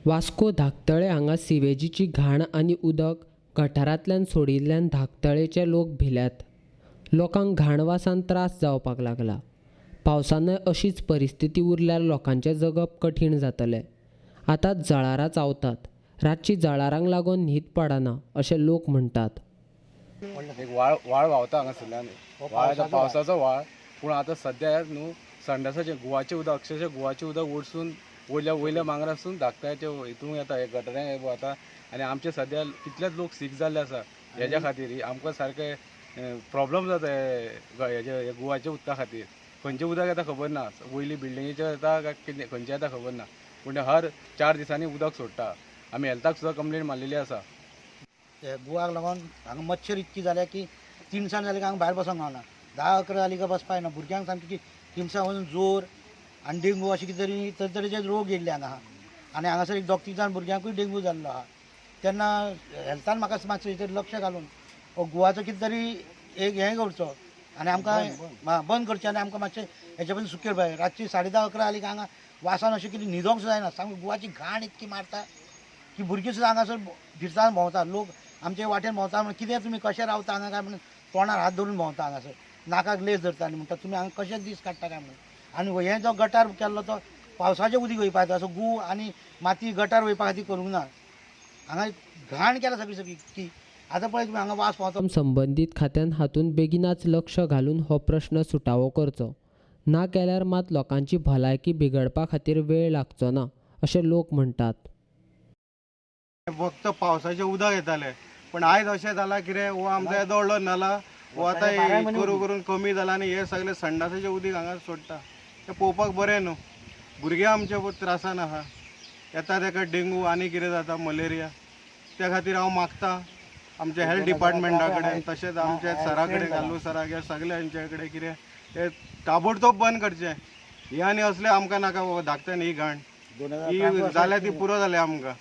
वास्को धाकतळे हांगा सिवेजीची घाण आनी उदक गटारांतल्यान सोडिल्ल्यान धाकतळेचे लोक भिल्यात. लोकांक घाण वासान त्रास जावपाक लागला. पावसानय अशीच परिस्थिती उरल्यार लोकांचें जगप कठीण जातलें. आतां जळारां चावतात. रातची जळारांक लागून न्हीद पडना अशें लोक म्हणटात. एक व्हाळ व्हांवता हांगासरल्यान. व्हाळ पावसाचो व्हाळ. पूण आतां सद्या न्हू संडासाचें गुवाचें उदक, अक्षरशः गुवाचें उदक वरसून वयल्या मांगरासून धाकट्याचे हितून येता, हे गटारांक वता. आनी आमचे सद्या कितलेच लोक सीक जाल्ले आसा. हेज्या खातीर आमकां सारके प्रॉब्लम जाता हेजे गुवाच्या उदका खातीर. खंयचें उदक येता खबर ना. वयली बिल्डिंगेचें येता काय कितें खंयचें येता खबर ना. पूण हर 4 दिसांनी उदक सोडटा. आमी हेल्थाक सुद्दां कंप्लेंट मारलेली आसा. गुवाक लागून हांगा मच्छर इतकी जाल्या की 3 दिसांनी जाली की हांगा भायर बसोंक गावना. 10-11 जाली काय बसपाक येना. भुरग्यांक सामकी 3 दिसां वचून जोर आनी डेंगू अशें कितें तरेचे रोग येयल्ले हांगा. आनी हांगासर एक 2-3 जाण भुरग्यांकूय डेंगू जाल्लो आहा. तेन्ना हेल्थान म्हाका मातशें हेचेर लक्ष घालून हो गुवाचो कितें तरी एक हें करचो आनी आमकां बंद करचें आनी आमकां मातशें हेचे पसून सुकेर पाहिजे. रातची 10:30-11 जाली की हांगा वासान अशें कितें न्हिदोंक सुद्दां जायना. सामकी गुवाची घाण इतकी मारता की भुरगीं सुद्दां हांगासर फिरता भोंवता. लोक आमचे वाटेन भोंवता म्हणून कितें तुमी कशें रावता हांगा काय म्हणून तोंडार हात धरून भोंवता हांगासर. नाकाक लेस धरता आनी म्हणटा तुमी हांगा कशें दीस काडटा काय म्हणून. आनी हें जो गटार केल्लो तो पावसाचें उदीक वयपा येता. असो गू आनी माती गटार वयपा खातीर करूंक ना. हांगा घाण केला सगळी की आतां पळय तुमी हांगा वास पावता. संबंदीत खात्यान हातूंत बेगीनाच लक्ष घालून हो प्रश्न सुटावो करचो. ना केल्यार मात लोकांची भलायकी बिगडपा खातीर वेळ लागचो ना अशें लोक म्हणटात. फक्त पावसाचें उदक येतालें. पण आयज अशें जालां कितें हो आमचो येदो व्हडलो नाला हो आतां करून करून कमी जाला आनी हे सगळें संडासाचें उदीक हांगा सोडटा. तें पळोवपाक बरें न्हू. भुरगे आमचे त्रासान आहा. येता ताका डेंगू आनी कितें जाता मलेरिया. त्या खातीर हांव मागतां आमच्या हेल्थ डिपार्टमेंटा कडेन तशेंच आमच्या सरा कडेन घालू सराक हे सगळ्यांचे कडेन कितें हे ताबडतोब बंद करचें. हे आनी असलें आमकां नाका बाबा. धाकट्यान ही घाण ही जाल्यार ती पुरो जालें आमकां.